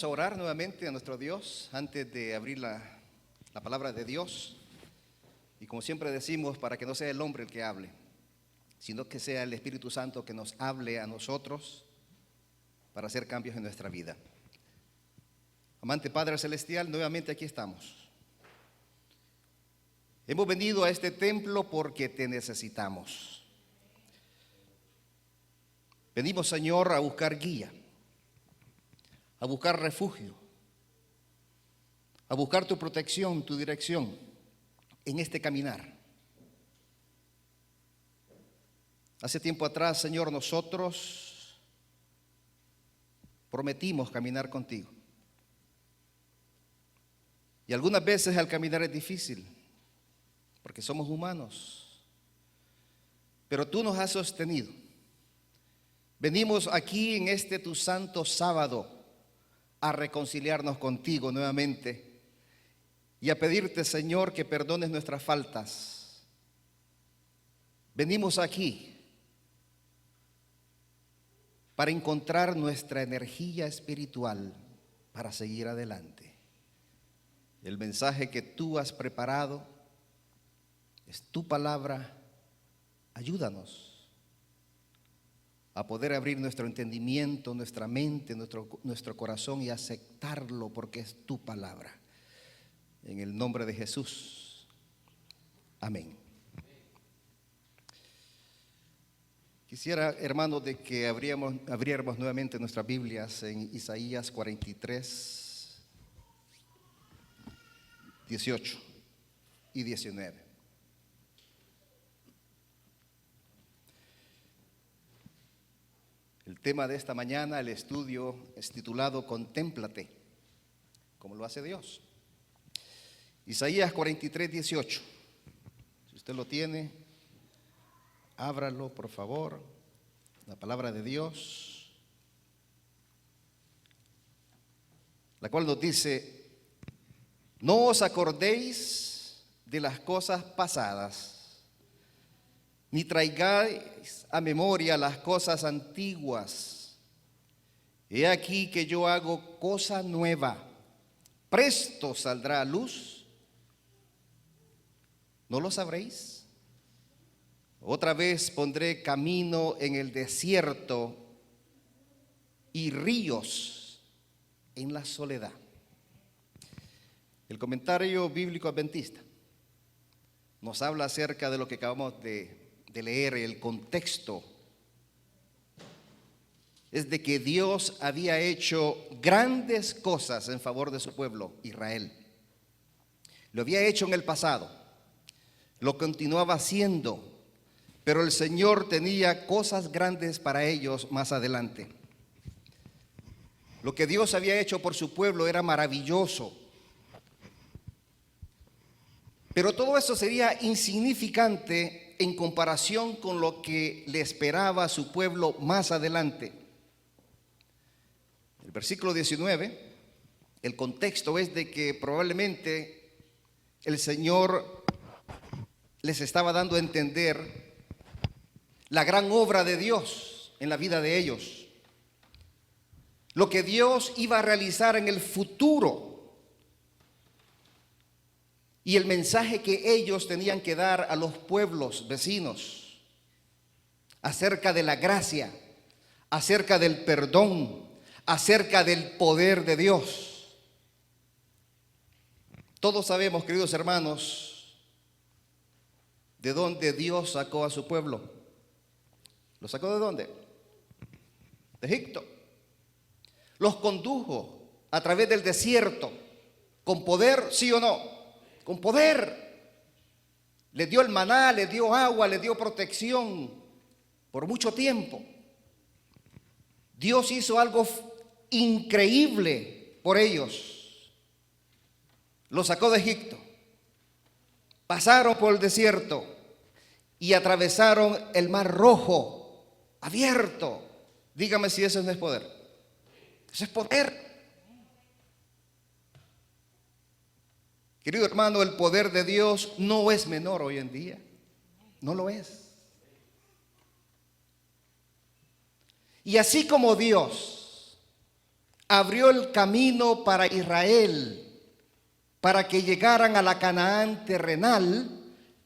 Vamos a orar nuevamente a nuestro Dios antes de abrir la palabra de Dios. Y como siempre decimos, para que no sea el hombre el que hable, sino que sea el Espíritu Santo que nos hable a nosotros para hacer cambios en nuestra vida. Amante Padre Celestial, nuevamente aquí estamos. Hemos venido a este templo porque te necesitamos. Venimos, Señor, a buscar guía, a buscar refugio, a buscar tu protección, tu dirección en este caminar. Hace tiempo atrás, Señor, nosotros prometimos caminar contigo. Y algunas veces al caminar es difícil, porque somos humanos. Pero tú nos has sostenido. Venimos aquí en este tu santo sábado a reconciliarnos contigo nuevamente y a pedirte, Señor, que perdones nuestras faltas. Venimos aquí para encontrar nuestra energía espiritual para seguir adelante. El mensaje que tú has preparado es tu palabra. Ayúdanos a poder abrir nuestro entendimiento, nuestra mente, nuestro corazón y aceptarlo porque es tu palabra. En el nombre de Jesús. Amén. Quisiera, hermanos, de que abriéramos nuevamente nuestras Biblias en Isaías 43, 18 y 19. El tema de esta mañana, el estudio, es titulado Contémplate, como lo hace Dios. Isaías 43, 18. Si usted lo tiene, ábralo, por favor. La palabra de Dios, la cual nos dice: no os acordéis de las cosas pasadas, ni traigáis a memoria las cosas antiguas. He aquí que yo hago cosa nueva, presto saldrá a luz. ¿No lo sabréis? Otra vez pondré camino en el desierto y ríos en la soledad. El comentario bíblico adventista nos habla acerca de lo que acabamos de leer. El contexto es de que Dios había hecho grandes cosas en favor de su pueblo, Israel. Lo había hecho en el pasado, lo continuaba haciendo, pero el Señor tenía cosas grandes para ellos más adelante. Lo que Dios había hecho por su pueblo era maravilloso, pero todo eso sería insignificante en comparación con lo que le esperaba a su pueblo más adelante. El versículo 19, el contexto es de que probablemente el Señor les estaba dando a entender la gran obra de Dios en la vida de ellos, lo que Dios iba a realizar en el futuro. Y el mensaje que ellos tenían que dar a los pueblos vecinos acerca de la gracia, acerca del perdón, acerca del poder de Dios. Todos sabemos, queridos hermanos, de dónde Dios sacó a su pueblo. ¿Lo sacó de dónde? De Egipto. Los condujo a través del desierto con poder, ¿sí o no? Con poder. Le dio el maná, le dio agua, le dio protección por mucho tiempo. Dios hizo algo increíble por ellos. Los sacó de Egipto. Pasaron por el desierto y atravesaron el Mar Rojo abierto. Dígame si eso no es poder. Eso es poder. Querido hermano, el poder de Dios no es menor hoy en día. No lo es. Y así como Dios abrió el camino para Israel, para que llegaran a la Canaán terrenal,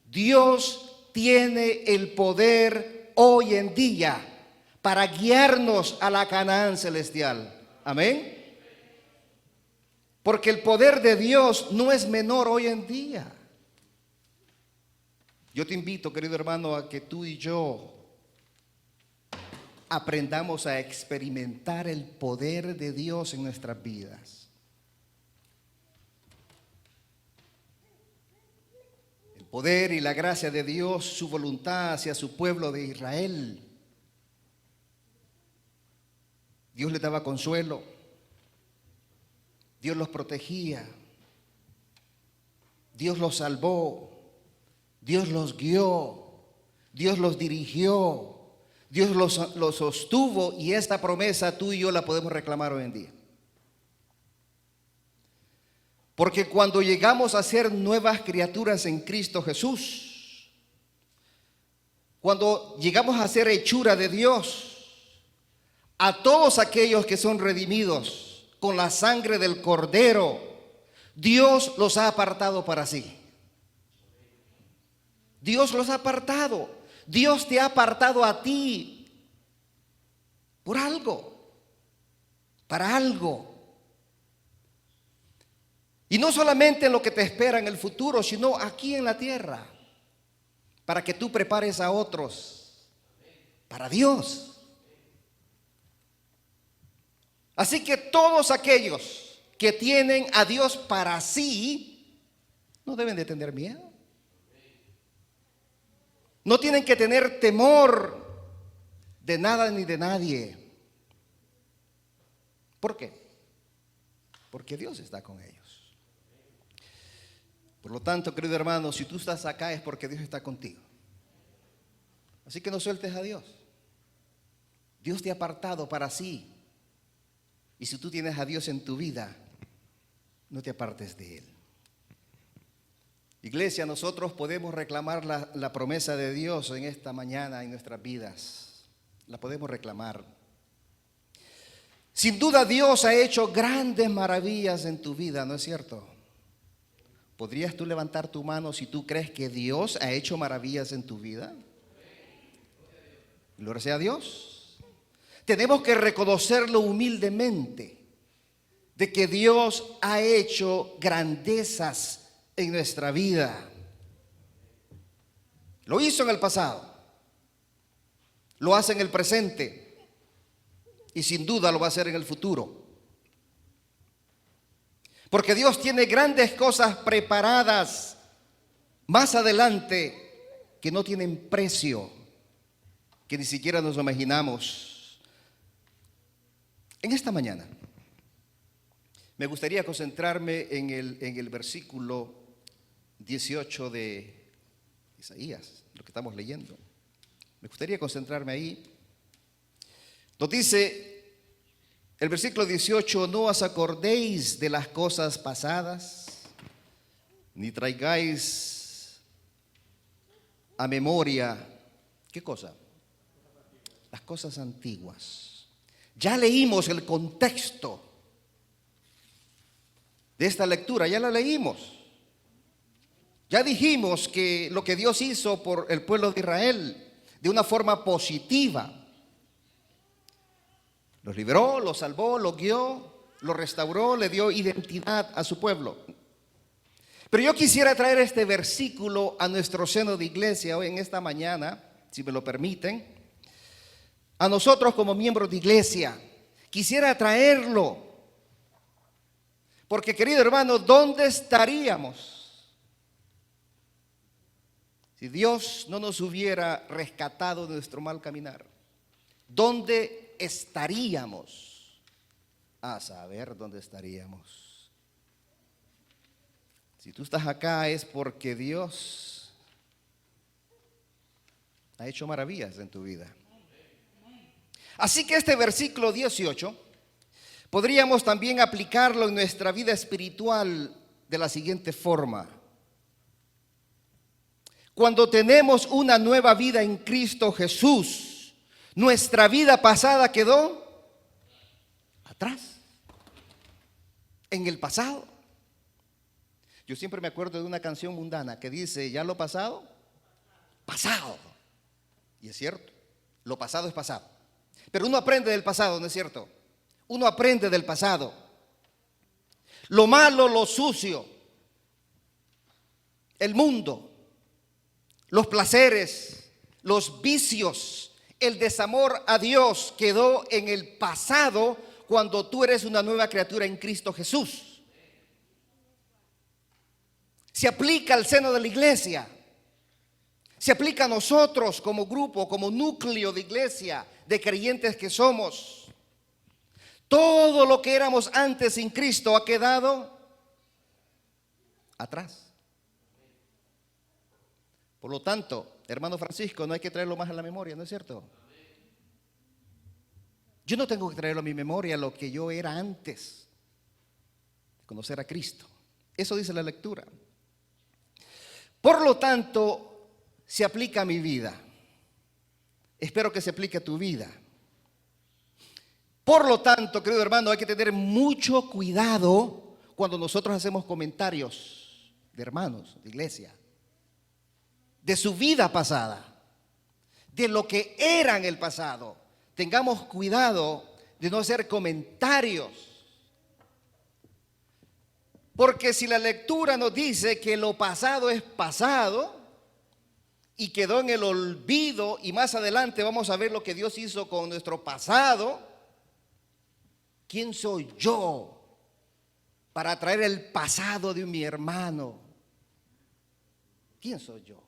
Dios tiene el poder hoy en día para guiarnos a la Canaán celestial. Amén. Porque el poder de Dios no es menor hoy en día. Yo te invito, querido hermano, a que tú y yo aprendamos a experimentar el poder de Dios en nuestras vidas. El poder y la gracia de Dios, su voluntad hacia su pueblo de Israel. Dios les daba consuelo, Dios los protegía, Dios los salvó, Dios los guió, Dios los dirigió, Dios los sostuvo, y esta promesa tú y yo la podemos reclamar hoy en día. Porque cuando llegamos a ser nuevas criaturas en Cristo Jesús, cuando llegamos a ser hechura de Dios, a todos aquellos que son redimidos con la sangre del Cordero, Dios los ha apartado para sí. Dios los ha apartado. Dios te ha apartado a ti por algo, para algo. Y no solamente en lo que te espera en el futuro, sino aquí en la tierra, para que tú prepares a otros para Dios. Así que todos aquellos que tienen a Dios para sí, no deben de tener miedo. No tienen que tener temor de nada ni de nadie. ¿Por qué? Porque Dios está con ellos. Por lo tanto, querido hermano, si tú estás acá es porque Dios está contigo. Así que no sueltes a Dios. Dios te ha apartado para sí. Y si tú tienes a Dios en tu vida, no te apartes de Él. Iglesia, nosotros podemos reclamar la promesa de Dios en esta mañana en nuestras vidas. La podemos reclamar. Sin duda Dios ha hecho grandes maravillas en tu vida, ¿no es cierto? ¿Podrías tú levantar tu mano si tú crees que Dios ha hecho maravillas en tu vida? Gloria sea a Dios. Tenemos que reconocerlo humildemente, de que Dios ha hecho grandezas en nuestra vida. Lo hizo en el pasado, lo hace en el presente y sin duda lo va a hacer en el futuro. Porque Dios tiene grandes cosas preparadas más adelante que no tienen precio, que ni siquiera nos lo imaginamos. En esta mañana me gustaría concentrarme en el versículo 18 de Isaías, lo que estamos leyendo. Me gustaría concentrarme ahí. Nos dice el versículo 18: no os acordéis de las cosas pasadas, ni traigáis a memoria, ¿qué cosa? Las cosas antiguas. Ya leímos el contexto de esta lectura, ya la leímos. Ya dijimos que lo que Dios hizo por el pueblo de Israel de una forma positiva. Los libró, los salvó, los guió, los restauró, le dio identidad a su pueblo. Pero yo quisiera traer este versículo a nuestro seno de iglesia hoy en esta mañana, si me lo permiten. A nosotros como miembros de iglesia, quisiera traerlo. Porque, querido hermano, ¿dónde estaríamos si Dios no nos hubiera rescatado de nuestro mal caminar? ¿Dónde estaríamos? A saber dónde estaríamos. Si tú estás acá es porque Dios ha hecho maravillas en tu vida. Así que este versículo 18 podríamos también aplicarlo en nuestra vida espiritual de la siguiente forma. Cuando tenemos una nueva vida en Cristo Jesús, nuestra vida pasada quedó atrás. en el pasado. Yo siempre me acuerdo de una canción mundana que dice, ya lo pasado, pasado. Y es cierto, lo pasado es pasado. Pero uno aprende del pasado, ¿no es cierto? Uno aprende del pasado. Lo malo, lo sucio, el mundo, los placeres, los vicios, el desamor a Dios quedó en el pasado cuando tú eres una nueva criatura en Cristo Jesús. Se aplica al seno de la iglesia. Se aplica a nosotros como grupo, como núcleo de iglesia, de creyentes que somos. Todo lo que éramos antes sin Cristo ha quedado atrás. Por lo tanto, hermano Francisco, no hay que traerlo más a la memoria, ¿no es cierto? Yo no tengo que traerlo a mi memoria lo que yo era antes de conocer a Cristo. Eso dice la lectura. Por lo tanto, se aplica a mi vida. Espero que se aplique a tu vida. Por lo tanto, querido hermano, hay que tener mucho cuidado cuando nosotros hacemos comentarios de hermanos, de iglesia, de su vida pasada, de lo que era en el pasado. Tengamos cuidado de no hacer comentarios. Porque si la lectura nos dice que lo pasado es pasado y quedó en el olvido, y más adelante vamos a ver lo que Dios hizo con nuestro pasado, ¿quién soy yo para traer el pasado de mi hermano? ¿Quién soy yo?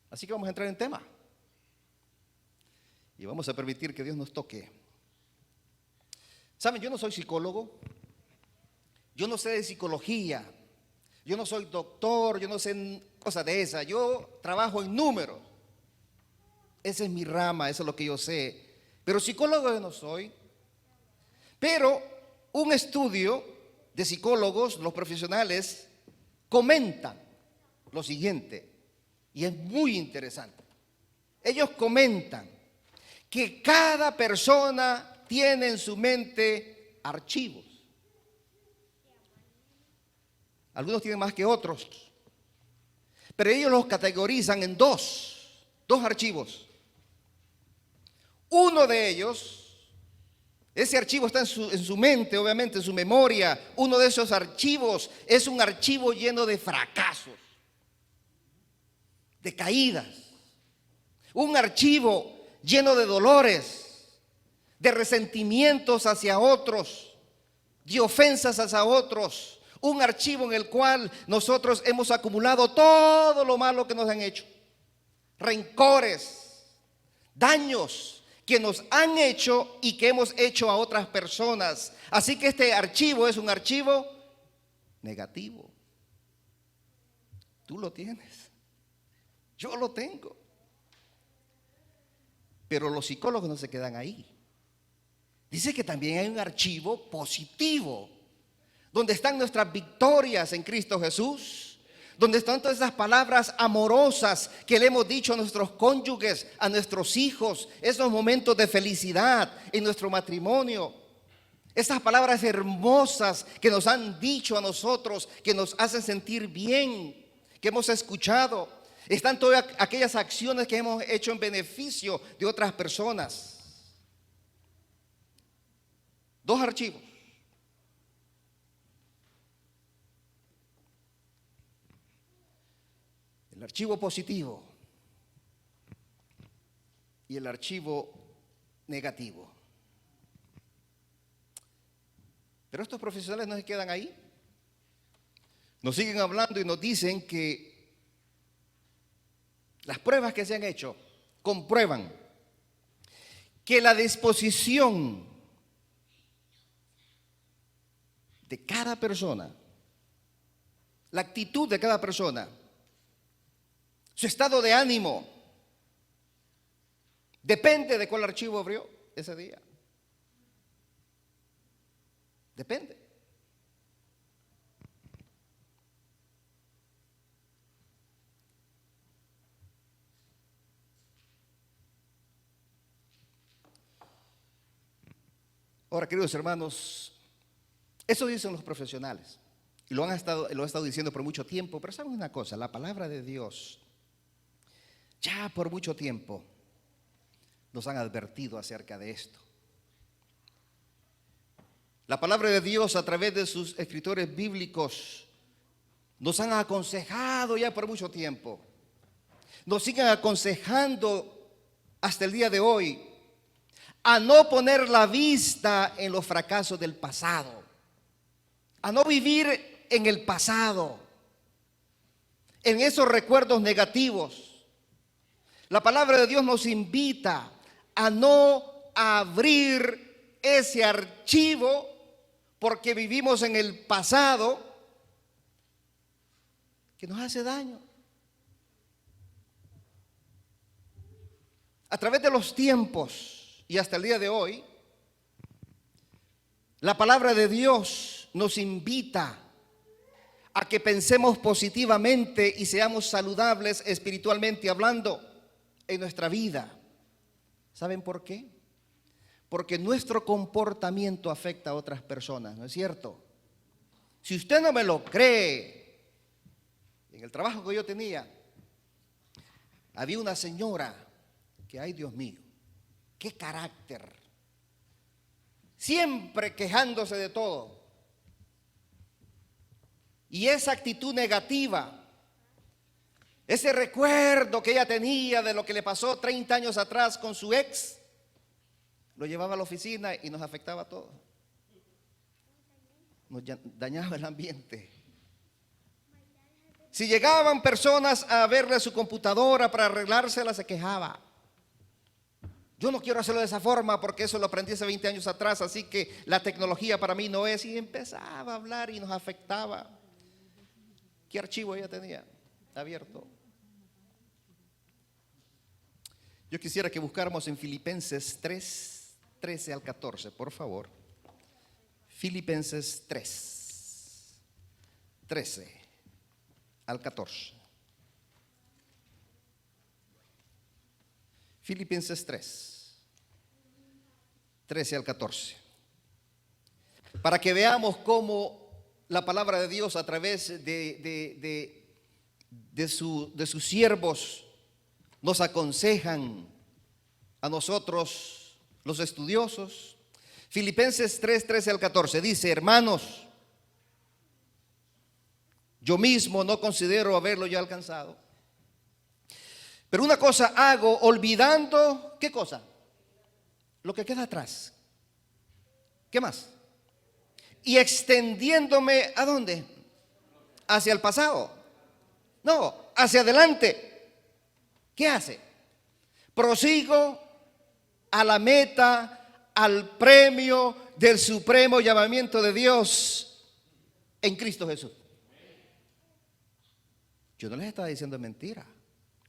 Así que vamos a entrar en tema y vamos a permitir que Dios nos toque. Saben, yo no soy psicólogo, yo no sé de psicología, yo no soy doctor, yo no sé cosas de esas, yo trabajo en números. Esa es mi rama, eso es lo que yo sé. Pero psicólogo yo no soy. Pero un estudio de psicólogos, los profesionales, comentan lo siguiente, y es muy interesante. Ellos comentan que cada persona tiene en su mente archivos. Algunos tienen más que otros, pero ellos los categorizan en dos archivos. Uno de ellos, ese archivo está en su mente, obviamente, en su memoria. Uno de esos archivos es un archivo lleno de fracasos, de caídas. Un archivo lleno de dolores, de resentimientos hacia otros, de ofensas hacia otros. Un archivo en el cual nosotros hemos acumulado todo lo malo que nos han hecho. Rencores, daños que nos han hecho y que hemos hecho a otras personas. Así que este archivo es un archivo negativo. Tú lo tienes, yo lo tengo. Pero los psicólogos no se quedan ahí. Dice que también hay un archivo positivo, donde están nuestras victorias en Cristo Jesús, donde están todas esas palabras amorosas que le hemos dicho a nuestros cónyuges, a nuestros hijos, esos momentos de felicidad en nuestro matrimonio, esas palabras hermosas que nos han dicho a nosotros, que nos hacen sentir bien, que hemos escuchado. Están todas aquellas acciones que hemos hecho en beneficio de otras personas. Dos archivos. El archivo positivo y el archivo negativo. Pero estos profesionales no se quedan ahí. Nos siguen hablando y nos dicen que las pruebas que se han hecho comprueban que la disposición de cada persona, la actitud de cada persona, su estado de ánimo, depende de cuál archivo abrió ese día. Depende. Ahora, queridos hermanos, eso dicen los profesionales. Y lo han estado diciendo por mucho tiempo. Pero ¿saben una cosa? La palabra de Dios, ya por mucho tiempo, nos han advertido acerca de esto. La palabra de Dios a través de sus escritores bíblicos nos han aconsejado ya por mucho tiempo. Nos siguen aconsejando hasta el día de hoy a no poner la vista en los fracasos del pasado, a no vivir en el pasado, en esos recuerdos negativos. La palabra de Dios nos invita a no abrir ese archivo porque vivimos en el pasado que nos hace daño. A través de los tiempos y hasta el día de hoy, la palabra de Dios nos invita a que pensemos positivamente y seamos saludables espiritualmente hablando en nuestra vida. ¿Saben por qué? Porque nuestro comportamiento afecta a otras personas, ¿no es cierto? Si usted no me lo cree, en el trabajo que yo tenía, había una señora que, ay Dios mío, qué carácter, siempre quejándose de todo. Y esa actitud negativa, ese recuerdo que ella tenía de lo que le pasó 30 años atrás con su ex, lo llevaba a la oficina y nos afectaba a todos. Nos dañaba el ambiente. Si llegaban personas a verle su computadora para arreglársela, se quejaba. Yo no quiero hacerlo de esa forma porque eso lo aprendí hace 20 años atrás, así que la tecnología para mí no es. Y empezaba a hablar y nos afectaba. ¿Qué archivo ella tenía abierto? Yo quisiera que buscáramos en Filipenses 3, 13 al 14, por favor. Filipenses 3, 13 al 14. Filipenses 3, 13 al 14. Para que veamos cómo la palabra de Dios a través de sus siervos nos aconsejan a nosotros los estudiosos. Filipenses 3, 13 al 14 dice: hermanos, yo mismo no considero haberlo ya alcanzado, pero una cosa hago, olvidando, ¿qué cosa? Lo que queda atrás. ¿Qué más? Y extendiéndome, ¿a dónde? Hacia el pasado. No, hacia adelante. ¿Qué hace? Prosigo a la meta, al premio del supremo llamamiento de Dios en Cristo Jesús. Yo no les estaba diciendo mentira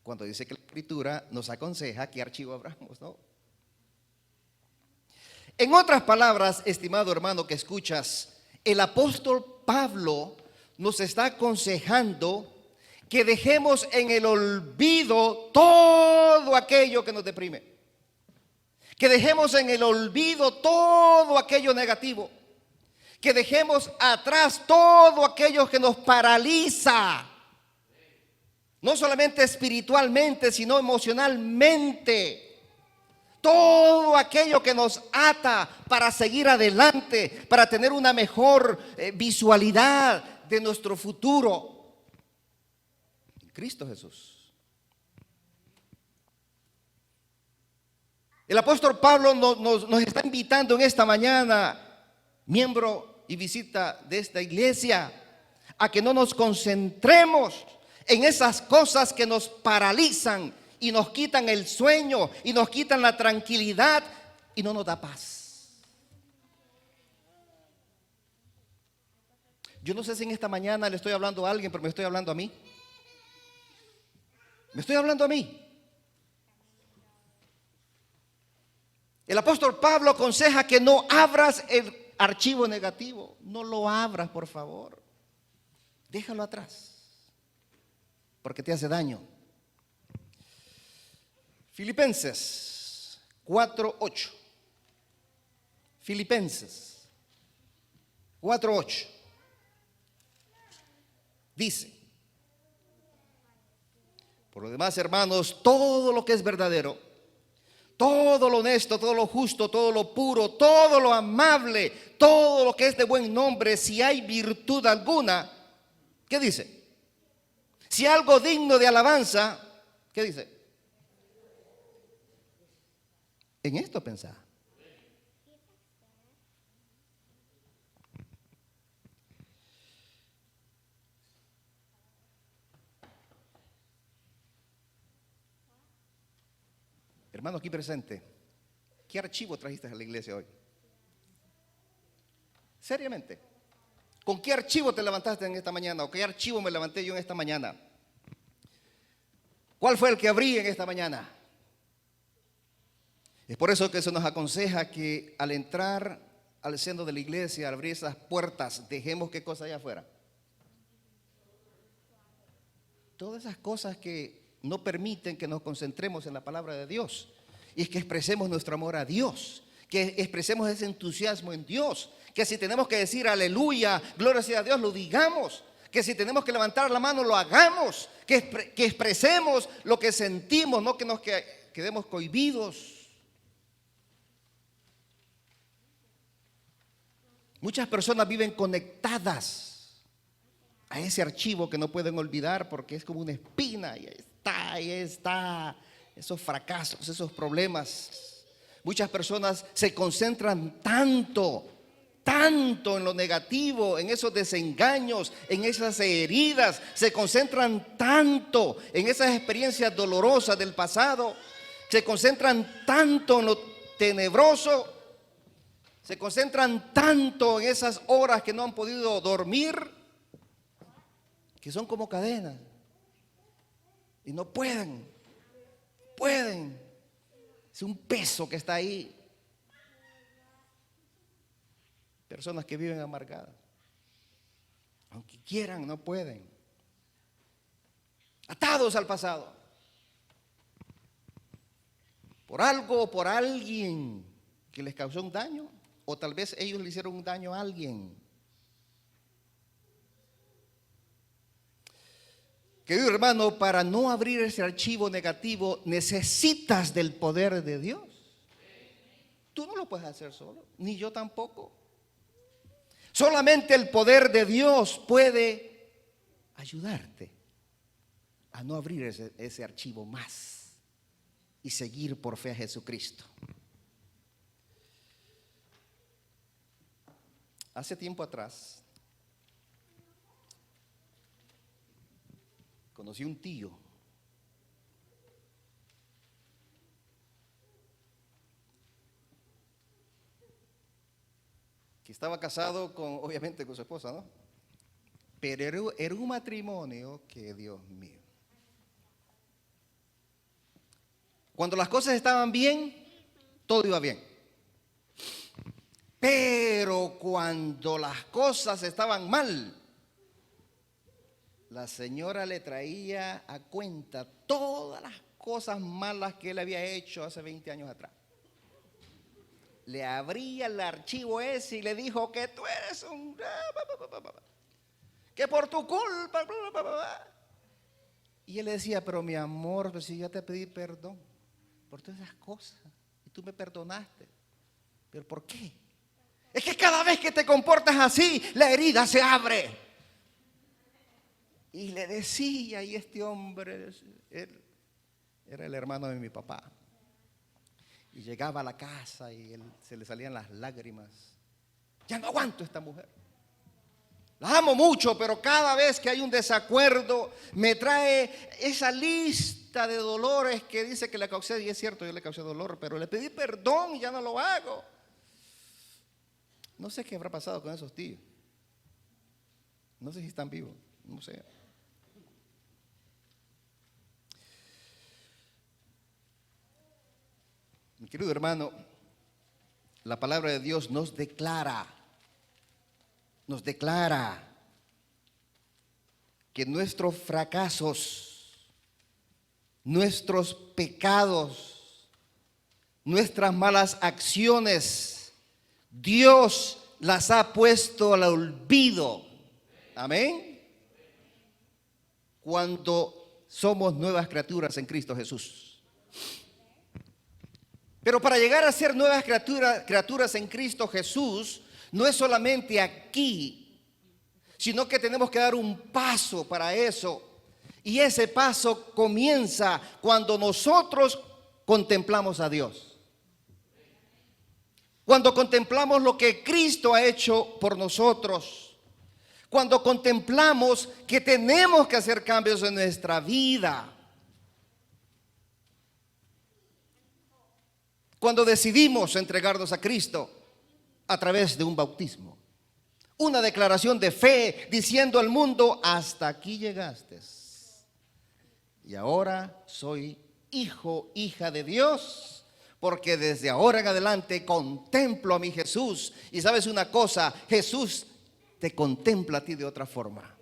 cuando dice que la Escritura nos aconseja qué archivo abramos, ¿no? En otras palabras, estimado hermano que escuchas, el apóstol Pablo nos está aconsejando que dejemos en el olvido todo aquello que nos deprime, que dejemos en el olvido todo aquello negativo, que dejemos atrás todo aquello que nos paraliza, no solamente espiritualmente, sino emocionalmente. Todo aquello que nos ata para seguir adelante, para tener una mejor visualidad de nuestro futuro en Cristo Jesús. El apóstol Pablo nos está invitando en esta mañana, miembro y visita de esta iglesia, a que no nos concentremos en esas cosas que nos paralizan y nos quitan el sueño y nos quitan la tranquilidad y no nos da paz. Yo no sé si en esta mañana le estoy hablando a alguien, pero me estoy hablando a mí. Me estoy hablando a mí. El apóstol Pablo aconseja que no abras el archivo negativo. No lo abras, por favor. Déjalo atrás, porque te hace daño. Filipenses 4:8. Filipenses 4:8 dice: por lo demás, hermanos, todo lo que es verdadero, todo lo honesto, todo lo justo, todo lo puro, todo lo amable, todo lo que es de buen nombre, si hay virtud alguna, ¿qué dice? Si algo digno de alabanza, ¿qué dice? En esto pensá. Hermano aquí presente, ¿qué archivo trajiste a la iglesia hoy? Seriamente, ¿con qué archivo te levantaste en esta mañana? ¿O qué archivo me levanté yo en esta mañana? ¿Cuál fue el que abrí en esta mañana? Es por eso que se nos aconseja que al entrar al seno de la iglesia, al abrir esas puertas, dejemos qué cosa allá afuera. Todas esas cosas que no permiten que nos concentremos en la palabra de Dios. Y es que expresemos nuestro amor a Dios, que expresemos ese entusiasmo en Dios, que si tenemos que decir aleluya, gloria sea a Dios, lo digamos, que si tenemos que levantar la mano, lo hagamos, que expresemos lo que sentimos, no que nos quedemos cohibidos. Muchas personas viven conectadas a ese archivo que no pueden olvidar porque es como una espina y ahí está, esos fracasos, esos problemas. Muchas personas se concentran tanto en lo negativo, en esos desengaños, en esas heridas, se concentran tanto en esas experiencias dolorosas del pasado, se concentran tanto en lo tenebroso, se concentran tanto en esas horas que no han podido dormir, que son como cadenas y no pueden. Es un peso que está ahí. Personas que viven amargadas, aunque quieran, no pueden. Atados al pasado, por algo o por alguien que les causó un daño, o tal vez ellos le hicieron un daño a alguien. Querido hermano, para no abrir ese archivo negativo necesitas del poder de Dios. Tú no lo puedes hacer solo, ni yo tampoco. Solamente el poder de Dios puede ayudarte a no abrir ese archivo más y seguir por fe a Jesucristo. Hace tiempo atrás conocí un tío que estaba casado obviamente con su esposa, ¿no? Pero era un matrimonio que, Dios mío, cuando las cosas estaban bien, todo iba bien. Pero cuando las cosas estaban mal, la señora le traía a cuenta todas las cosas malas que él había hecho hace 20 años atrás. Le abría el archivo ese y le dijo que tú eres un... que por tu culpa... Y él le decía, pero mi amor, pues si yo te pedí perdón por todas esas cosas y tú me perdonaste. ¿Pero por qué? Es que cada vez que te comportas así, la herida se abre. Y le decía, y este hombre, él era el hermano de mi papá. Y llegaba a la casa y se le salían las lágrimas. Ya no aguanto a esta mujer. La amo mucho, pero cada vez que hay un desacuerdo, me trae esa lista de dolores que dice que le causé. Y es cierto, yo le causé dolor, pero le pedí perdón y ya no lo hago. No sé qué habrá pasado con esos tíos. No sé si están vivos, no sé. Mi querido hermano, la palabra de Dios nos declara que nuestros fracasos, nuestros pecados, nuestras malas acciones Dios las ha puesto al olvido. Amén. Cuando somos nuevas criaturas en Cristo Jesús. Pero para llegar a ser nuevas criaturas en Cristo Jesús, no es solamente aquí, sino que tenemos que dar un paso para eso. Y ese paso comienza cuando nosotros contemplamos a Dios. Cuando contemplamos lo que Cristo ha hecho por nosotros. Cuando contemplamos que tenemos que hacer cambios en nuestra vida. Cuando decidimos entregarnos a Cristo a través de un bautismo. Una declaración de fe diciendo al mundo: hasta aquí llegaste. Y ahora soy hijo, hija de Dios, porque desde ahora en adelante contemplo a mi Jesús. Y sabes una cosa, Jesús te contempla a ti de otra forma.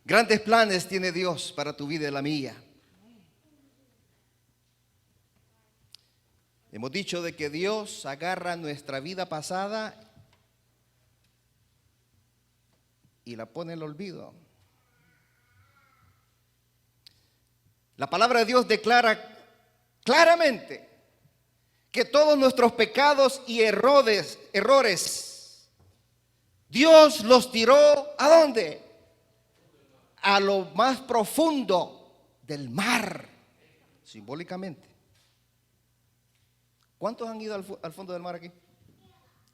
Grandes planes tiene Dios para tu vida y la mía. Hemos dicho de que Dios agarra nuestra vida pasada y la pone en el olvido. La palabra de Dios declara claramente que todos nuestros pecados y errores, Dios los tiró ¿a dónde? A lo más profundo del mar, simbólicamente. ¿Cuántos han ido al fondo del mar aquí?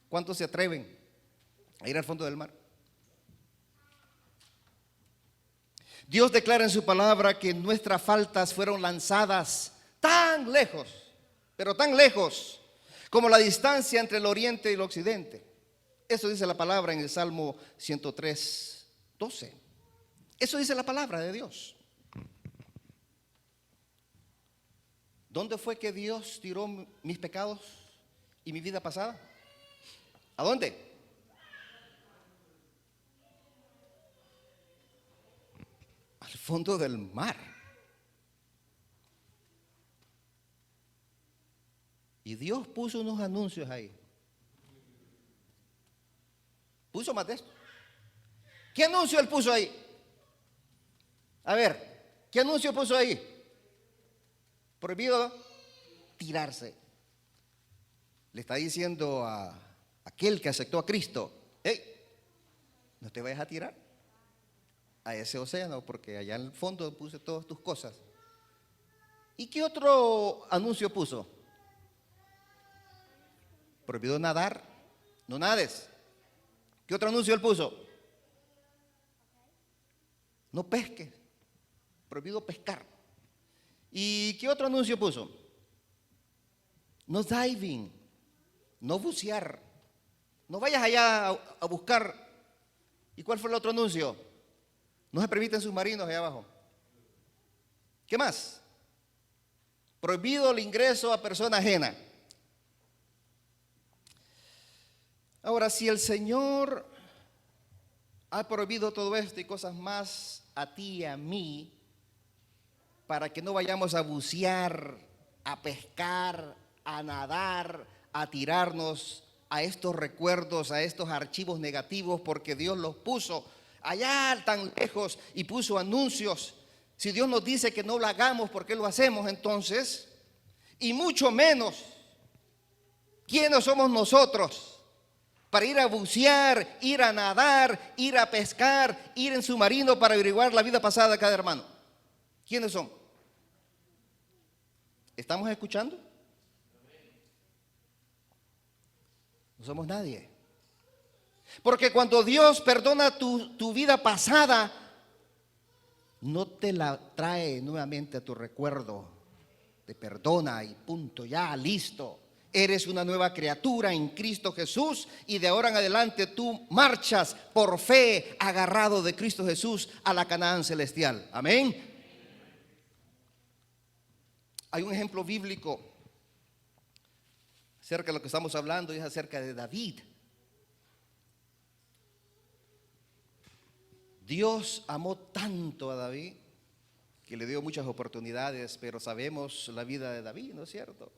¿Cuántos se atreven a ir al fondo del mar? Dios declara en su palabra que nuestras faltas fueron lanzadas tan lejos, pero tan lejos, como la distancia entre el oriente y el occidente. Eso dice la palabra en el Salmo 103, 12. Eso dice la palabra de Dios. ¿Dónde fue que Dios tiró mis pecados y mi vida pasada? ¿A dónde? Al fondo del mar. Y Dios puso unos anuncios ahí. Puso más de esto. ¿Qué anuncio Él puso ahí? A ver, ¿qué anuncio puso ahí? Prohibido tirarse. Le está diciendo a aquel que aceptó a Cristo: hey, no te vayas a tirar a ese océano, porque allá en el fondo puse todas tus cosas. ¿Y qué otro anuncio puso? Prohibido nadar, no nades. ¿Qué otro anuncio él puso? No pesques, prohibido pescar. ¿Y qué otro anuncio puso? No diving, no bucear, no vayas allá a buscar. ¿Y cuál fue el otro anuncio? No se permiten submarinos allá abajo. ¿Qué más? Prohibido el ingreso a persona ajena. Ahora, si el Señor ha prohibido todo esto y cosas más a ti y a mí, para que no vayamos a bucear, a pescar, a nadar, a tirarnos a estos recuerdos, a estos archivos negativos, porque Dios los puso allá tan lejos y puso anuncios. Si Dios nos dice que no lo hagamos, ¿por qué lo hacemos entonces? Y mucho menos, ¿quiénes somos nosotros para ir a bucear, ir a nadar, ir a pescar, ir en submarino para averiguar la vida pasada de cada hermano? ¿Quiénes son? ¿Estamos escuchando? No somos nadie. Porque cuando Dios perdona tu vida pasada, no te la trae nuevamente a tu recuerdo. Te perdona y punto, ya, listo. Eres una nueva criatura en Cristo Jesús y de ahora en adelante tú marchas por fe agarrado de Cristo Jesús a la Canaán celestial. Amén. Hay un ejemplo bíblico acerca de lo que estamos hablando, y es acerca de David. Dios amó tanto a David que le dio muchas oportunidades, pero sabemos la vida de David, ¿no es cierto?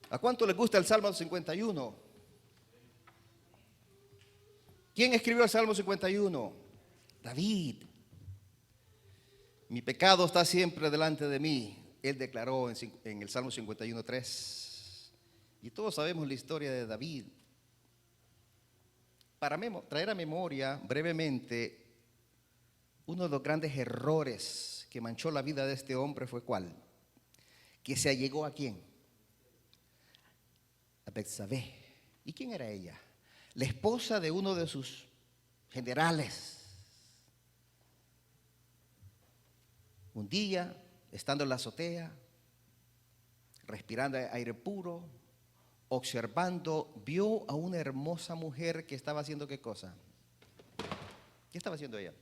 ¿A cuánto les gusta el Salmo 51? ¿Quién escribió el Salmo 51? David. Mi pecado está siempre delante de mí. Él declaró en el Salmo 51:3. Y todos sabemos la historia de David. Para traer a memoria brevemente, uno de los grandes errores que manchó la vida de este hombre fue ¿cuál? Que se allegó ¿a quién? A Betsabé. ¿Y quién era ella? La esposa de uno de sus generales. Un día, estando en la azotea, respirando aire puro, observando, vio a una hermosa mujer que estaba haciendo ¿qué cosa? ¿Qué estaba haciendo ella?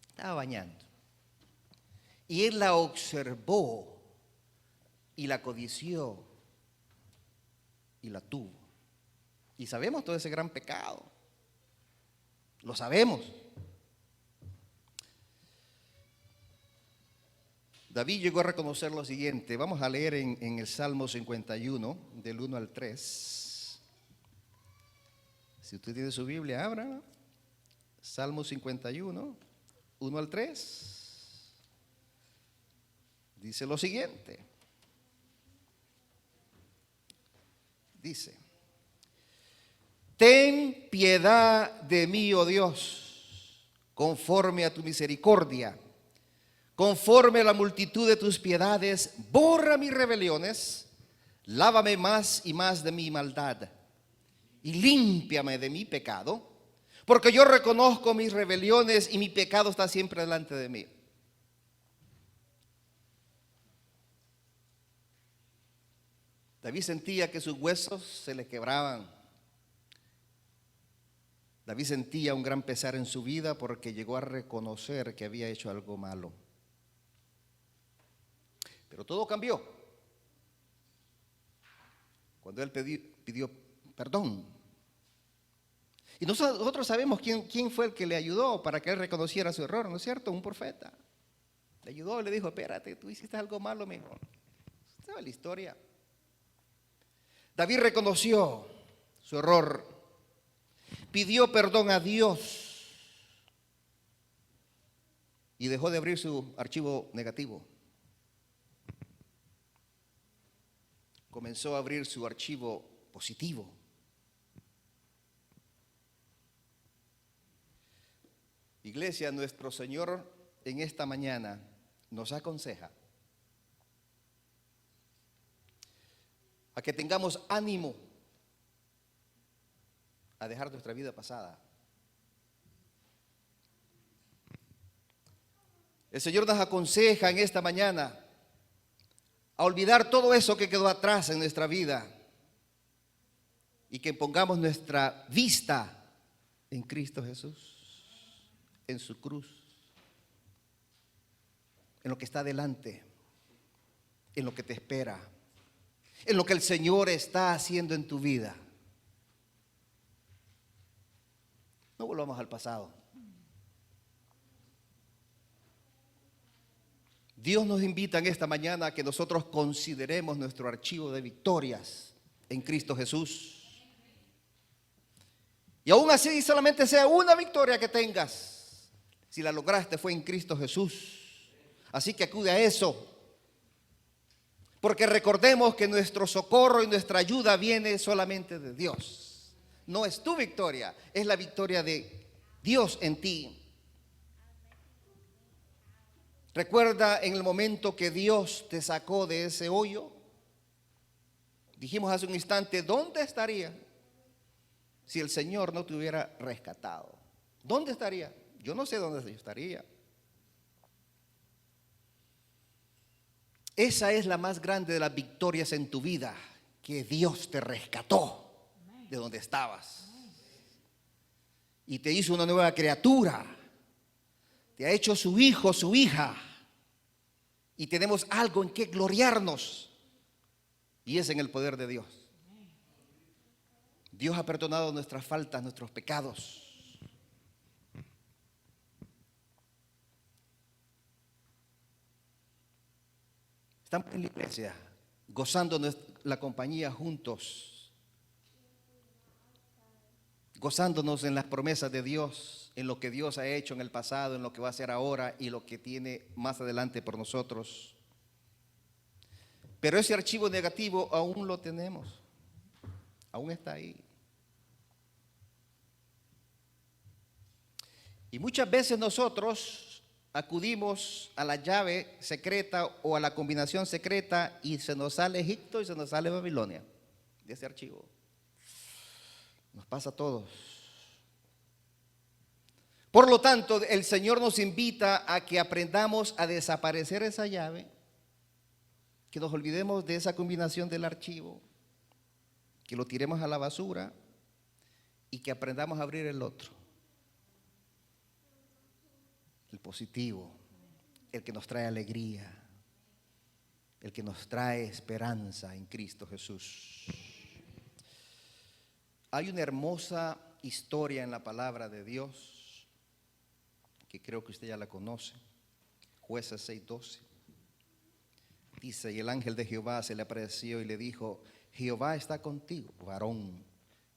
Estaba bañando. Y él la observó y la codició y la tuvo. Y sabemos todo ese gran pecado. Lo sabemos. David llegó a reconocer lo siguiente. Vamos a leer en el Salmo 51, del 1 al 3. Si usted tiene su Biblia, abra. Salmo 51, 1 al 3. Dice lo siguiente. Dice: ten piedad de mí, oh Dios, conforme a tu misericordia. Conforme a la multitud de tus piedades, borra mis rebeliones, lávame más y más de mi maldad, y límpiame de mi pecado, porque yo reconozco mis rebeliones y mi pecado está siempre delante de mí. David sentía que sus huesos se le quebraban. David sentía un gran pesar en su vida porque llegó a reconocer que había hecho algo malo. Pero todo cambió cuando él pidió perdón. Y nosotros sabemos quién fue el que le ayudó para que él reconociera su error, ¿no es cierto? Un profeta. Le ayudó y le dijo: espérate, tú hiciste algo malo, mijo. ¿Sabe la historia? David reconoció su error, pidió perdón a Dios y dejó de abrir su archivo negativo. Comenzó a abrir su archivo positivo. Iglesia, nuestro Señor en esta mañana nos aconseja a que tengamos ánimo a dejar nuestra vida pasada. El Señor nos aconseja en esta mañana a olvidar todo eso que quedó atrás en nuestra vida y que pongamos nuestra vista en Cristo Jesús, en su cruz, en lo que está delante, en lo que te espera, en lo que el Señor está haciendo en tu vida. No volvamos al pasado. Dios nos invita en esta mañana a que nosotros consideremos nuestro archivo de victorias en Cristo Jesús. Y aún así solamente sea una victoria que tengas, si la lograste fue en Cristo Jesús. Así que acude a eso. Porque recordemos que nuestro socorro y nuestra ayuda viene solamente de Dios. No es tu victoria, es la victoria de Dios en ti. Recuerda en el momento que Dios te sacó de ese hoyo. Dijimos hace un instante, ¿dónde estaría si el Señor no te hubiera rescatado? ¿Dónde estaría? Yo no sé dónde yo estaría. Esa es la más grande de las victorias en tu vida, que Dios te rescató de donde estabas y te hizo una nueva criatura, te ha hecho su hijo, su hija, y tenemos algo en que gloriarnos, y es en el poder de Dios. Dios ha perdonado nuestras faltas, nuestros pecados. Estamos en la iglesia, gozando la compañía juntos, gozándonos en las promesas de Dios, en lo que Dios ha hecho en el pasado, en lo que va a hacer ahora y lo que tiene más adelante por nosotros. Pero ese archivo negativo aún lo tenemos, aún está ahí. Y muchas veces nosotros acudimos a la llave secreta o a la combinación secreta y se nos sale Egipto y se nos sale Babilonia de ese archivo. Nos pasa a todos. Por lo tanto, el Señor nos invita a que aprendamos a desaparecer esa llave, que nos olvidemos de esa combinación del archivo, que lo tiremos a la basura y que aprendamos a abrir el otro. El positivo, el que nos trae alegría, el que nos trae esperanza en Cristo Jesús. Hay una hermosa historia en la palabra de Dios, que creo que usted ya la conoce, Jueces 6:12. Dice, y el ángel de Jehová se le apareció y le dijo, Jehová está contigo, varón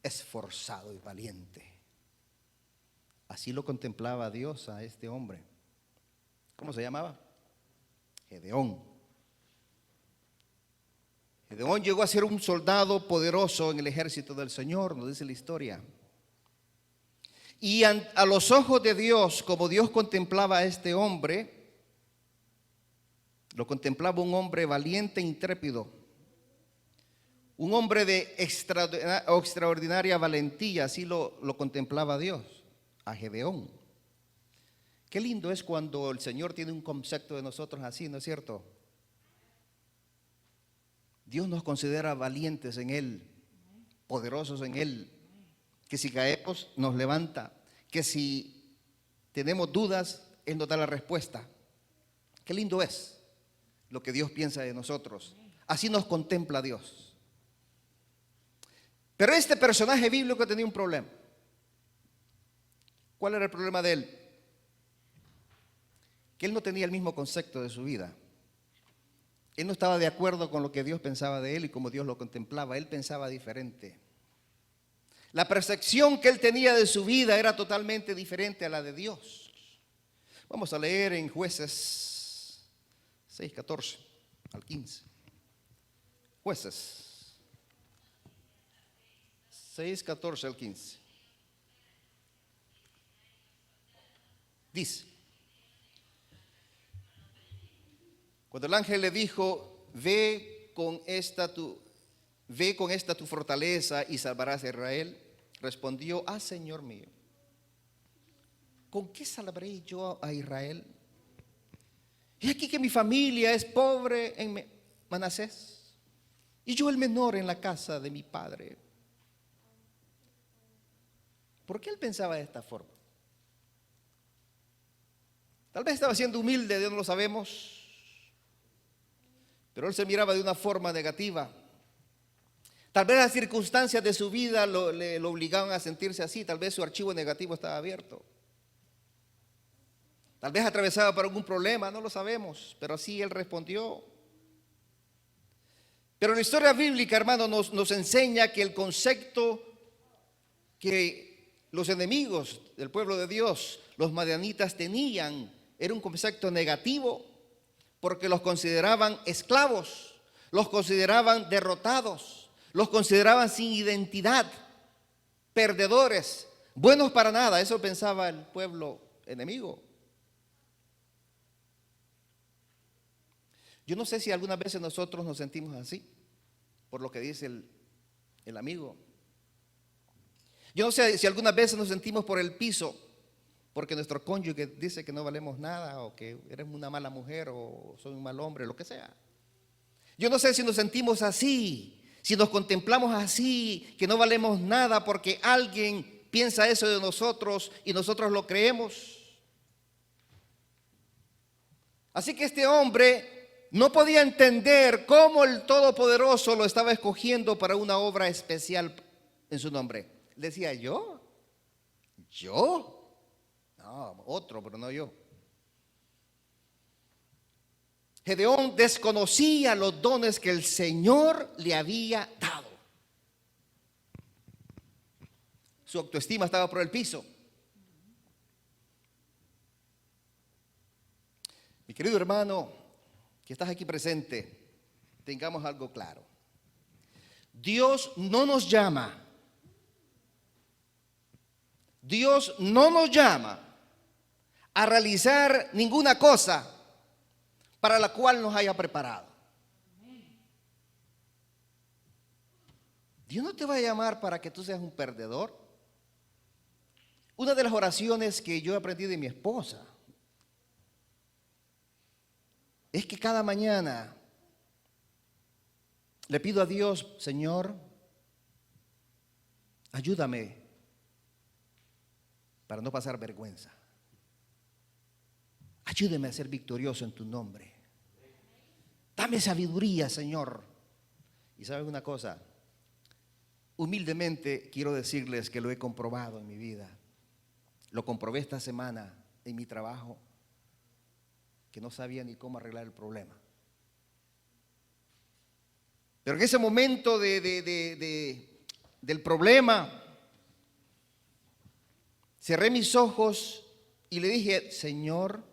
esforzado y valiente. Así lo contemplaba Dios a este hombre. ¿Cómo se llamaba? Gedeón. Gedeón llegó a ser un soldado poderoso en el ejército del Señor, nos dice la historia. Y a los ojos de Dios, como Dios contemplaba a este hombre, lo contemplaba un hombre valiente e intrépido, un hombre de extraordinaria valentía, así lo contemplaba Dios, a Gedeón. Qué lindo es cuando el Señor tiene un concepto de nosotros así, ¿no es cierto? Dios nos considera valientes en Él, poderosos en Él, que si caemos nos levanta, que si tenemos dudas, Él nos da la respuesta. Qué lindo es lo que Dios piensa de nosotros. Así nos contempla Dios. Pero este personaje bíblico tenía un problema. ¿Cuál era el problema de él? Que él no tenía el mismo concepto de su vida. Él no estaba de acuerdo con lo que Dios pensaba de él y como Dios lo contemplaba. Él pensaba diferente. La percepción que él tenía de su vida era totalmente diferente a la de Dios. Vamos a leer en Jueces 6:14 al 15. Jueces 6:14 al 15. Dice, cuando el ángel le dijo, ve con esta tu fortaleza y salvarás a Israel, respondió, Señor mío, ¿con qué salvaré yo a Israel? Y aquí que mi familia es pobre en Manasés, y yo el menor en la casa de mi padre. ¿Por qué él pensaba de esta forma? Tal vez estaba siendo humilde, no lo sabemos, pero él se miraba de una forma negativa. Tal vez las circunstancias de su vida lo obligaban a sentirse así. Tal vez su archivo negativo estaba abierto. Tal vez atravesaba por algún problema, no lo sabemos, pero así él respondió. Pero la historia bíblica, hermano, nos enseña que el concepto que los enemigos del pueblo de Dios, los madianitas, tenían, era un concepto negativo, porque los consideraban esclavos, los consideraban derrotados, los consideraban sin identidad, perdedores, buenos para nada. Eso pensaba el pueblo enemigo. Yo no sé si algunas veces nosotros nos sentimos así, por lo que dice el amigo. Yo no sé si algunas veces nos sentimos por el piso, porque nuestro cónyuge dice que no valemos nada, o que eres una mala mujer, o soy un mal hombre, lo que sea. Yo no sé si nos sentimos así, si nos contemplamos así, que no valemos nada porque alguien piensa eso de nosotros y nosotros lo creemos. Así que este hombre no podía entender cómo el Todopoderoso lo estaba escogiendo para una obra especial en su nombre. Decía, ¿yo? No, otro, pero no yo. Gedeón desconocía los dones que el Señor le había dado. Su autoestima estaba por el piso. Mi querido hermano, que estás aquí presente, tengamos algo claro. Dios no nos llama. Dios no nos llama a realizar ninguna cosa para la cual nos haya preparado. Dios no te va a llamar para que tú seas un perdedor. Una de las oraciones que yo aprendí de mi esposa es que cada mañana le pido a Dios: Señor, ayúdame para no pasar vergüenza. Ayúdame a ser victorioso en tu nombre. Dame sabiduría, Señor. Y ¿saben una cosa? Humildemente quiero decirles que lo he comprobado en mi vida. Lo comprobé esta semana en mi trabajo, que no sabía ni cómo arreglar el problema. Pero en ese momento del problema, cerré mis ojos y le dije: Señor,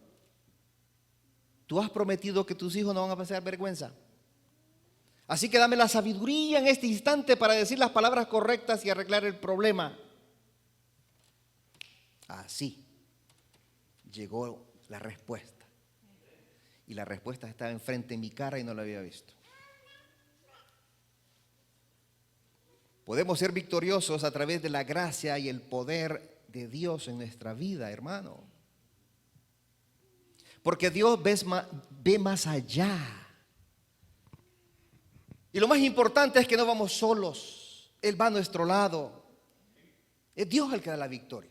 tú has prometido que tus hijos no van a pasar vergüenza. Así que dame la sabiduría en este instante para decir las palabras correctas y arreglar el problema. Así llegó la respuesta. Y la respuesta estaba enfrente de mi cara y no la había visto. Podemos ser victoriosos a través de la gracia y el poder de Dios en nuestra vida, hermano. Porque Dios ve más allá. Y lo más importante es que no vamos solos. Él va a nuestro lado. Es Dios el que da la victoria.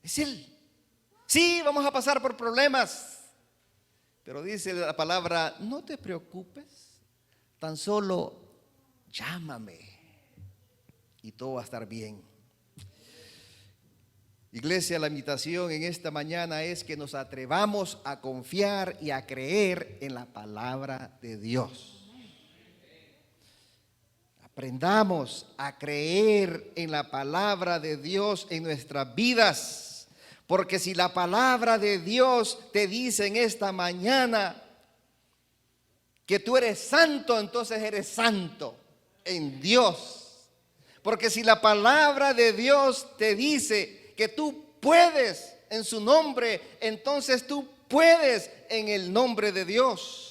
Es Él. Sí, vamos a pasar por problemas. Pero dice la palabra: no te preocupes, tan solo llámame y todo va a estar bien. Iglesia, la invitación en esta mañana es que nos atrevamos a confiar y a creer en la palabra de Dios. Aprendamos a creer en la palabra de Dios en nuestras vidas. Porque si la palabra de Dios te dice en esta mañana que tú eres santo, entonces eres santo en Dios. Porque si la palabra de Dios te dice que tú puedes en su nombre, entonces tú puedes en el nombre de Dios.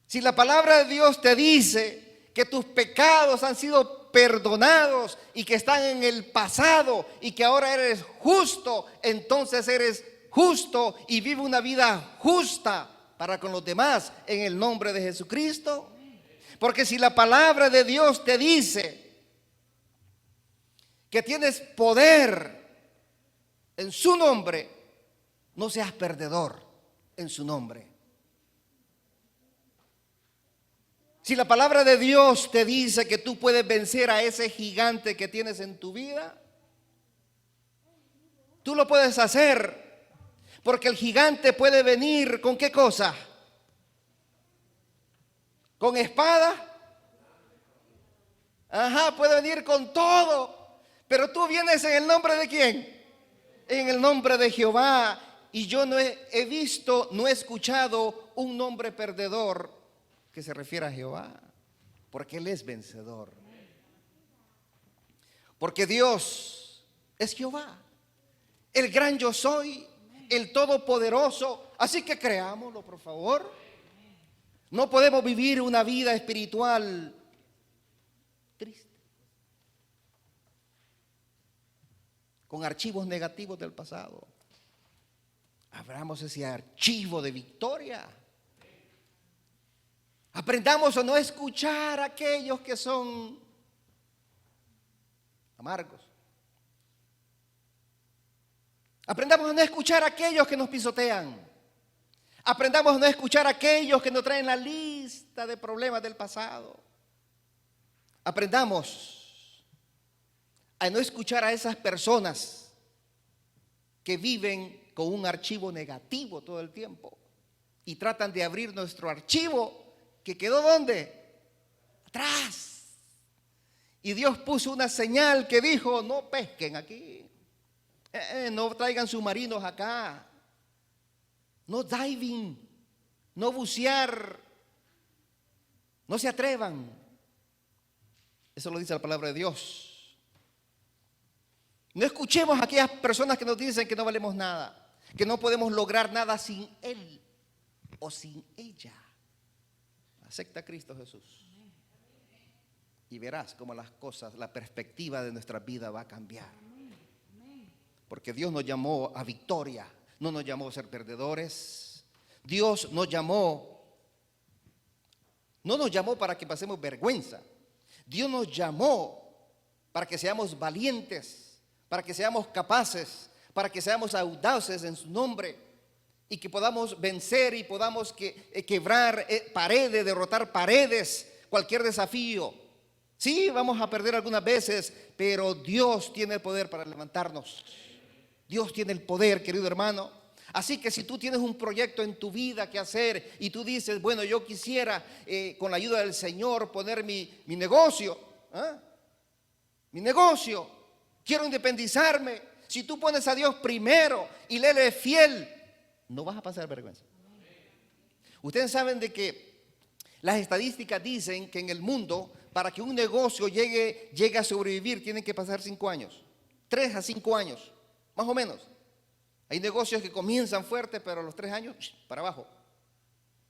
Si la palabra de Dios te dice que tus pecados han sido perdonados y que están en el pasado y que ahora eres justo, entonces eres justo y vive una vida justa para con los demás en el nombre de Jesucristo. Porque si la palabra de Dios te dice que tienes poder en su nombre, no seas perdedor en su nombre. Si la palabra de Dios te dice que tú puedes vencer a ese gigante que tienes en tu vida, tú lo puedes hacer. Porque el gigante puede venir ¿con qué cosa? ¿Con espada? Ajá, puede venir con todo. Pero tú vienes en el nombre de ¿quién? En el nombre de Jehová. Y yo no he visto, no he escuchado un nombre perdedor que se refiere a Jehová, porque Él es vencedor. Porque Dios es Jehová, el gran yo soy, el todopoderoso. Así que creámoslo, por favor. No podemos vivir una vida espiritual triste, con archivos negativos del pasado. Abramos ese archivo de victoria. Aprendamos a no escuchar a aquellos que son amargos. Aprendamos a no escuchar a aquellos que nos pisotean. Aprendamos a no escuchar a aquellos que nos traen la lista de problemas del pasado. Aprendamos a no escuchar a esas personas que viven con un archivo negativo todo el tiempo. Y tratan de abrir nuestro archivo que quedó ¿dónde? Atrás. Y Dios puso una señal que dijo: no pesquen aquí, no traigan submarinos acá, no diving, no bucear, no se atrevan. Eso lo dice la palabra de Dios. No escuchemos a aquellas personas que nos dicen que no valemos nada, que no podemos lograr nada sin Él o sin ella. Acepta a Cristo Jesús y verás cómo las cosas, la perspectiva de nuestra vida va a cambiar. Porque Dios nos llamó a victoria, no nos llamó a ser perdedores. Dios nos llamó, no nos llamó para que pasemos vergüenza. Dios nos llamó para que seamos valientes, para que seamos capaces, para que seamos audaces en su nombre y que podamos vencer y podamos quebrar paredes, derrotar paredes, cualquier desafío. Sí, vamos a perder algunas veces, pero Dios tiene el poder para levantarnos. Dios tiene el poder, querido hermano. Así que si tú tienes un proyecto en tu vida que hacer y tú dices: bueno, yo quisiera con la ayuda del Señor poner mi negocio, quiero independizarme. Si tú pones a Dios primero y le eres fiel, no vas a pasar vergüenza. Ustedes saben de que las estadísticas dicen que en el mundo, para que un negocio llegue a sobrevivir, tienen que pasar 5 años, 3 a 5 años, más o menos. Hay negocios que comienzan fuertes, pero a los 3 años, para abajo.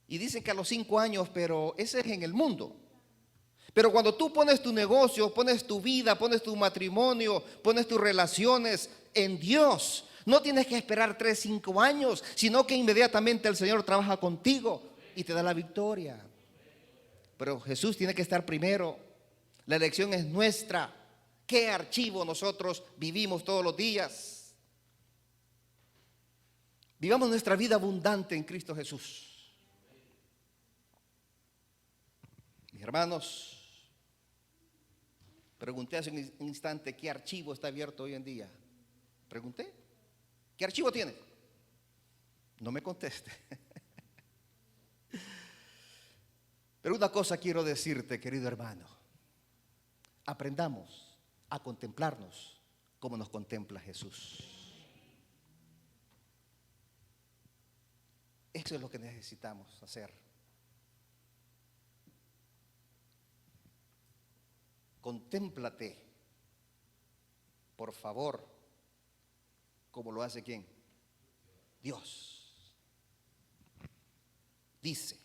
Y dicen que a los 5 años, pero ese es en el mundo. Pero cuando tú pones tu negocio, pones tu vida, pones tu matrimonio, pones tus relaciones en Dios, no tienes que esperar 3, 5 años, sino que inmediatamente el Señor trabaja contigo y te da la victoria. Pero Jesús tiene que estar primero. La elección es nuestra. ¿Qué archivo nosotros vivimos todos los días? Vivamos nuestra vida abundante en Cristo Jesús. Mis hermanos, pregunté hace un instante qué archivo está abierto hoy en día. Pregunté, ¿qué archivo tiene? No me conteste. Pero una cosa quiero decirte, querido hermano: aprendamos a contemplarnos como nos contempla Jesús. Eso es lo que necesitamos hacer. Contémplate, por favor, como lo hace ¿quién? Dios. Dice: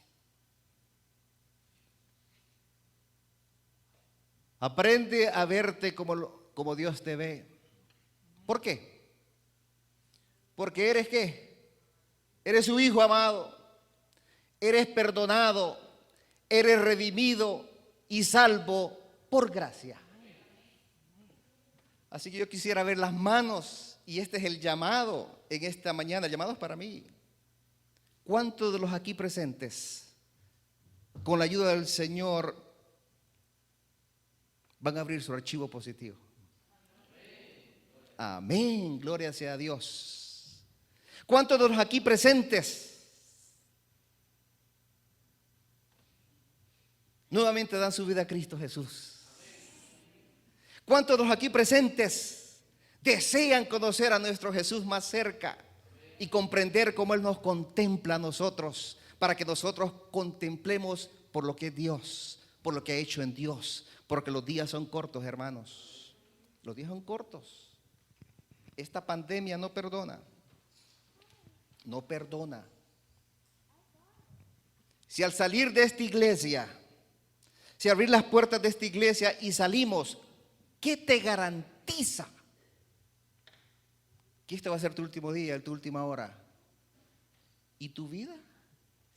aprende a verte como Dios te ve. ¿Por qué? Porque eres ¿qué? Eres su hijo amado, eres perdonado, eres redimido y salvo por gracia. Así que yo quisiera ver las manos, y este es el llamado en esta mañana. El llamado es para mí. ¿Cuántos de los aquí presentes, con la ayuda del Señor, van a abrir su archivo positivo? Amén, gloria sea a Dios. ¿Cuántos de los aquí presentes nuevamente dan su vida a Cristo Jesús? ¿Cuántos de los aquí presentes desean conocer a nuestro Jesús más cerca y comprender cómo Él nos contempla a nosotros, para que nosotros contemplemos por lo que es Dios, por lo que ha hecho en Dios? Porque los días son cortos, hermanos. Los días son cortos. Esta pandemia no perdona. No perdona. Si al salir de esta iglesia, si abrir las puertas de esta iglesia y salimos, ¿qué te garantiza que este va a ser tu último día, tu última hora? ¿Y tu vida?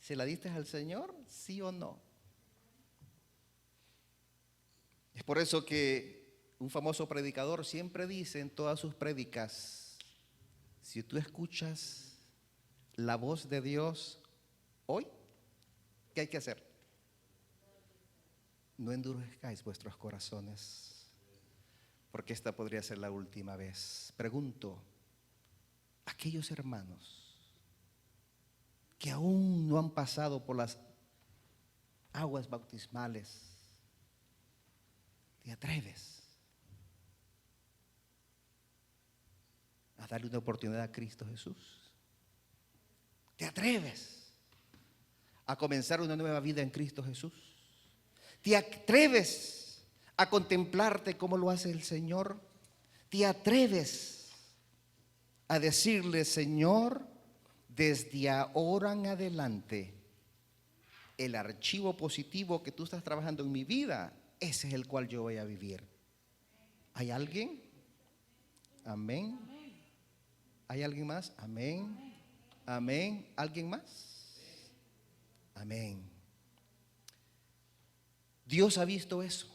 ¿Se la diste al Señor? ¿Sí o no? Es por eso que un famoso predicador siempre dice en todas sus prédicas: si tú escuchas la voz de Dios hoy, ¿qué hay que hacer? No endurezcáis vuestros corazones, porque esta podría ser la última vez. Pregunto, aquellos hermanos que aún no han pasado por las aguas bautismales, ¿te atreves a darle una oportunidad a Cristo Jesús? ¿Te atreves a comenzar una nueva vida en Cristo Jesús? ¿Te atreves a contemplarte como lo hace el Señor? ¿Te atreves a decirle: Señor, desde ahora en adelante, el archivo positivo que tú estás trabajando en mi vida, ese es el cual yo voy a vivir? ¿Hay alguien? Amén. ¿Hay alguien más? Amén. Amén. ¿Alguien más? Amén. Dios ha visto eso.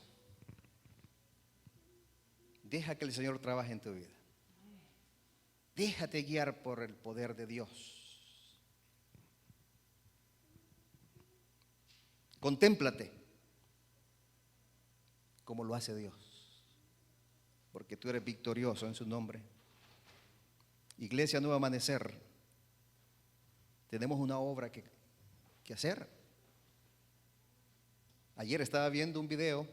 Deja que el Señor trabaje en tu vida. Déjate guiar por el poder de Dios. Contémplate como lo hace Dios, porque tú eres victorioso en su nombre. Iglesia Nuevo Amanecer, tenemos una obra que hacer. Ayer estaba viendo un video,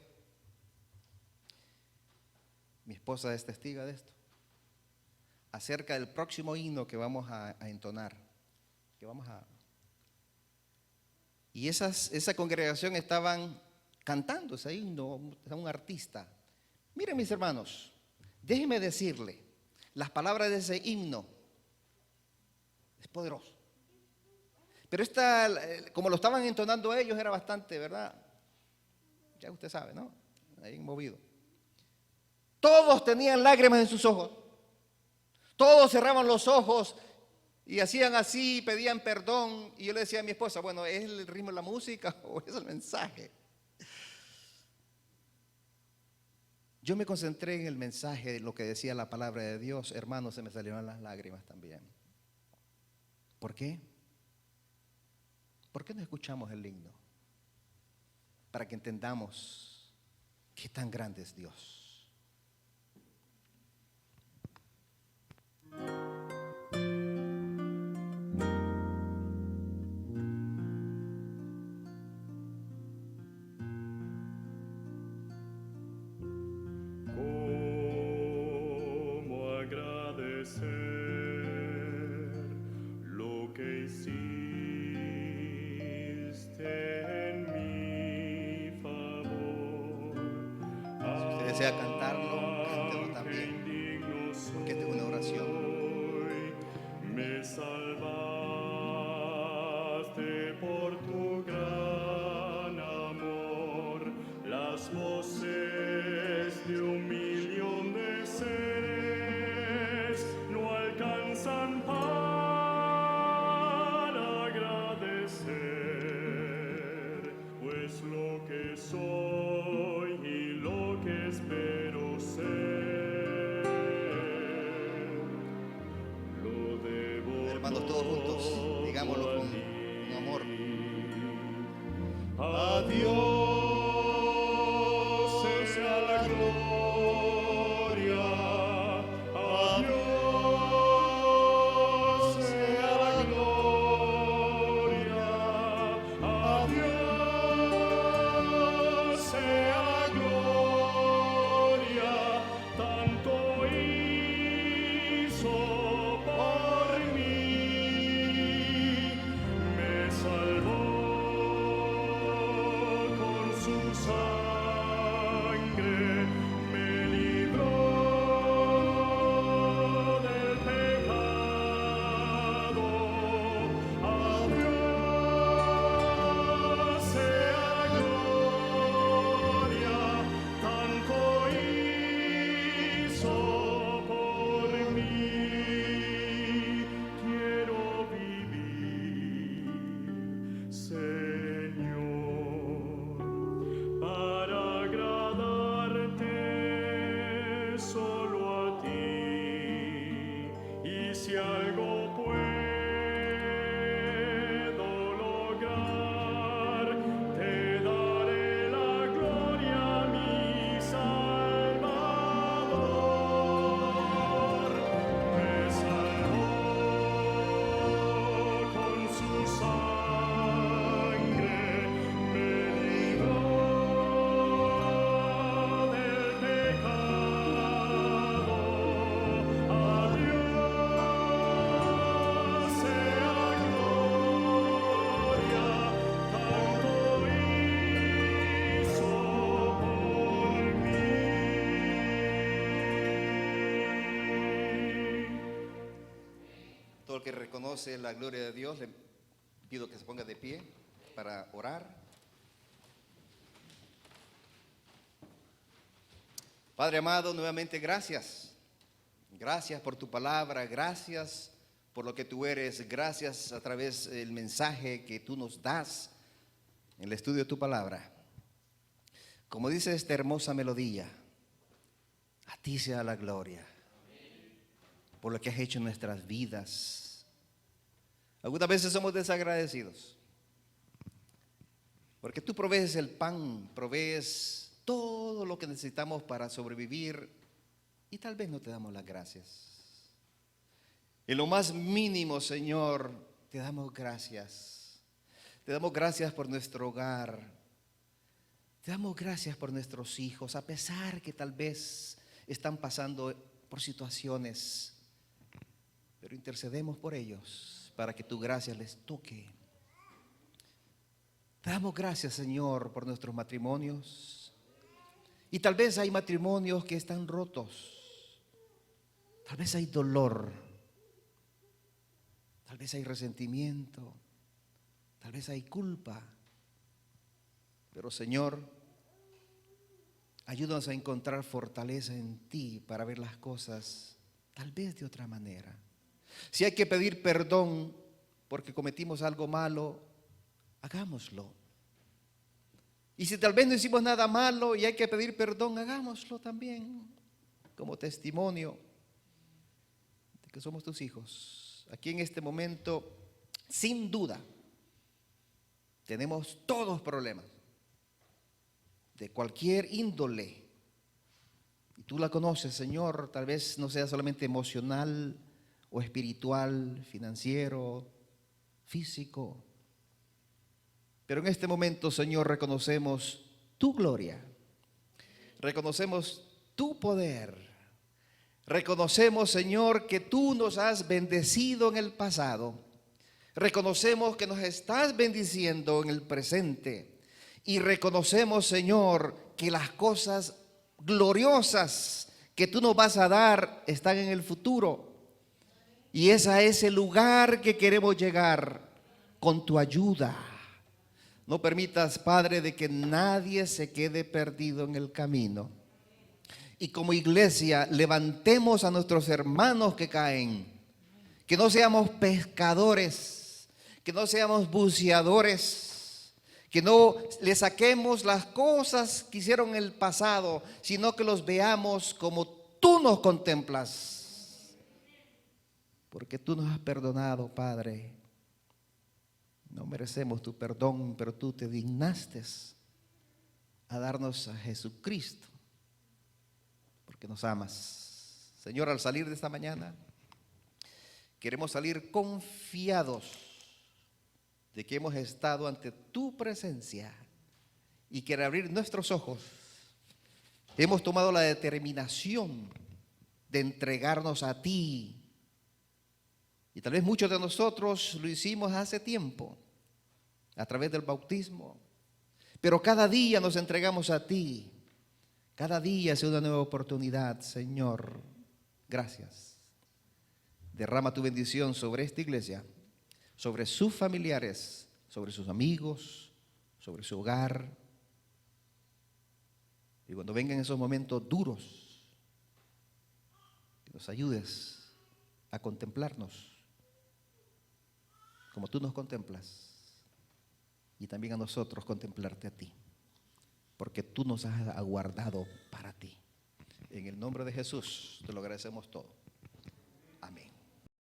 mi esposa es testiga de esto, acerca del próximo himno que vamos a entonar, y esa congregación estaban cantando ese himno, un artista. Miren, mis hermanos, déjenme decirle, las palabras de ese himno es poderoso. Pero como lo estaban entonando ellos, era bastante, ¿verdad? Ya usted sabe, ¿no? Ahí movido. Todos tenían lágrimas en sus ojos. Todos cerraban los ojos y hacían así, pedían perdón. Y yo le decía a mi esposa: bueno, ¿es el ritmo de la música o es el mensaje? Yo me concentré en el mensaje, de lo que decía la palabra de Dios. Hermanos, se me salieron las lágrimas también. ¿Por qué? ¿Por qué no escuchamos el himno? Para que entendamos qué tan grande es Dios. Desea cantarlo, cántelo también, porque esta es una oración. Me salvaste por tu gran amor, las voces de 1.000.000 de seres no alcanzan para agradecer, pues lo que soy y lo que espero ser, lo debo. Hermanos, todos juntos, digámoslo con amor. A Dios sea la gloria, a Dios sea la gloria, a Dios sea la gloria, tanto hizo por mí, me salvó con que reconoce la gloria de Dios, le pido que se ponga de pie para orar. Padre amado, nuevamente gracias. Gracias por tu palabra, gracias por lo que tú eres, gracias a través del mensaje que tú nos das en el estudio de tu palabra. Como dice esta hermosa melodía, a ti sea la gloria por lo que has hecho en nuestras vidas. Algunas veces somos desagradecidos porque tú provees el pan, provees todo lo que necesitamos para sobrevivir y tal vez no te damos las gracias. En lo más mínimo, Señor, te damos gracias. Te damos gracias por nuestro hogar. Te damos gracias por nuestros hijos, a pesar que tal vez están pasando por situaciones, pero intercedemos por ellos para que tu gracia les toque. Te damos gracias, Señor, por nuestros matrimonios. Y tal vez hay matrimonios que están rotos. Tal vez hay dolor. Tal vez hay resentimiento. Tal vez hay culpa. Pero, Señor, ayúdanos a encontrar fortaleza en ti para ver las cosas tal vez de otra manera. Si hay que pedir perdón porque cometimos algo malo, hagámoslo. Y si tal vez no hicimos nada malo y hay que pedir perdón, hagámoslo también como testimonio de que somos tus hijos. Aquí en este momento, sin duda, tenemos todos problemas de cualquier índole. Y tú la conoces, Señor, tal vez no sea solamente emocional o espiritual, financiero, físico. Pero en este momento, Señor, reconocemos tu gloria, reconocemos tu poder, reconocemos, Señor, que tú nos has bendecido en el pasado, reconocemos que nos estás bendiciendo en el presente y reconocemos, Señor, que las cosas gloriosas que tú nos vas a dar están en el futuro y es a ese lugar que queremos llegar con tu ayuda. No permitas, Padre, de que nadie se quede perdido en el camino. Y como iglesia, levantemos a nuestros hermanos que caen. Que no seamos pescadores, que no seamos buceadores, que no le saquemos las cosas que hicieron en el pasado, sino que los veamos como tú nos contemplas. Porque tú nos has perdonado, Padre. No merecemos tu perdón, pero tú te dignaste a darnos a Jesucristo, porque nos amas. Señor, al salir de esta mañana, queremos salir confiados de que hemos estado ante tu presencia y que al abrir nuestros ojos hemos tomado la determinación de entregarnos a ti. Y tal vez muchos de nosotros lo hicimos hace tiempo, a través del bautismo. Pero cada día nos entregamos a ti. Cada día es una nueva oportunidad, Señor. Gracias. Derrama tu bendición sobre esta iglesia, sobre sus familiares, sobre sus amigos, sobre su hogar. Y cuando vengan esos momentos duros, que nos ayudes a contemplarnos como tú nos contemplas y también a nosotros contemplarte a ti, porque tú nos has aguardado para ti. En el nombre de Jesús te lo agradecemos todo.